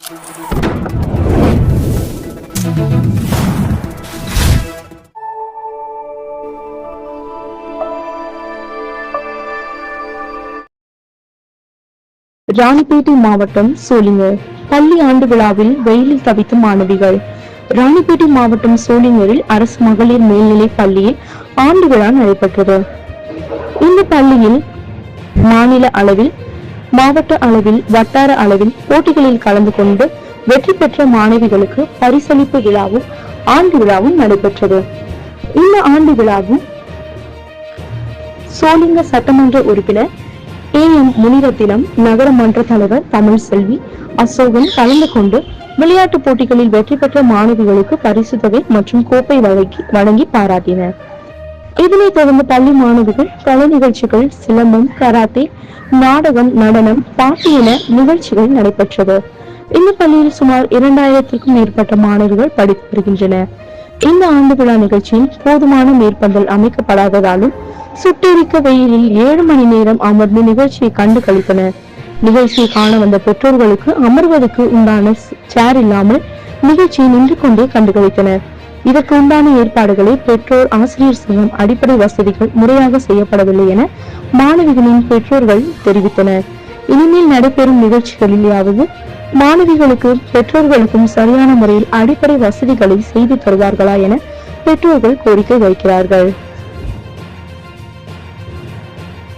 ராணிப்பேட்டை மாவட்டம் சோளிங்கர் பள்ளி ஆண்டு விழாவில் வெயிலில் தவித்த மாணவிகள். ராணிப்பேட்டை மாவட்டம் சோளிங்கரில் அரசு மகளிர் மேல்நிலை பள்ளியில் ஆண்டு விழா நடைபெற்றது. இந்த பள்ளியில் மாநில அளவில், மாவட்ட அளவில், வட்டார அளவில் போட்டிகளில் கலந்து கொண்டு வெற்றி பெற்ற மாணவிகளுக்கு பரிசளிப்பு விழாவும் ஆண்டு விழாவும் நடைபெற்றது. இந்த ஆண்டு விழாவும் சோளிங்கர் சட்டமன்ற உறுப்பினர் AM முனிரத்தினம், நகர மன்ற தலைவர் தமிழ் செல்வி, அசோகன் கலந்து கொண்டு விளையாட்டு போட்டிகளில் வெற்றி பெற்ற மாணவிகளுக்கு பரிசு தொகை மற்றும் கோப்பை வழங்கி பாராட்டினர். இதனைத் தொடர்ந்து பள்ளி மாணவிகள் கலை நிகழ்ச்சிகள், சிலம்பம், கராத்தே, நாடகம், நடனம், பாட்டு என நிகழ்ச்சிகள் நடைபெற்றது. இந்த பள்ளியில் சுமார் 2000க்கும் மேற்பட்ட மாணவர்கள் படித்து வருகின்றனர். இந்த ஆண்டு விழா நிகழ்ச்சியில் போதுமான மேற்பந்தல் அமைக்கப்படாததாலும் சுட்டெரிக்க வெயிலில் 7 மணி நேரம் அமர்ந்து நிகழ்ச்சியை கண்டு கழித்தனர். நிகழ்ச்சியை காண வந்த பெற்றோர்களுக்கு அமர்வதற்கு உண்டான சேர் இல்லாமல் நிகழ்ச்சியை நின்று கொண்டே கண்டு கழித்தனர். இதற்கு உண்டான ஏற்பாடுகளை பெற்றோர் ஆசிரியர் சங்கம் அடிப்படை வசதிகள் முறையாக செய்யப்படவில்லை என மாணவிகளின் பெற்றோர்கள் தெரிவித்தனர். இனிமேல் நடைபெறும் நிகழ்ச்சிகளிலாவது மாணவிகளுக்கு பெற்றோர்களுக்கும் சரியான முறையில் அடிப்படை வசதிகளை செய்து தருவார்களா என பெற்றோர்கள் கோரிக்கை வைக்கிறார்கள்.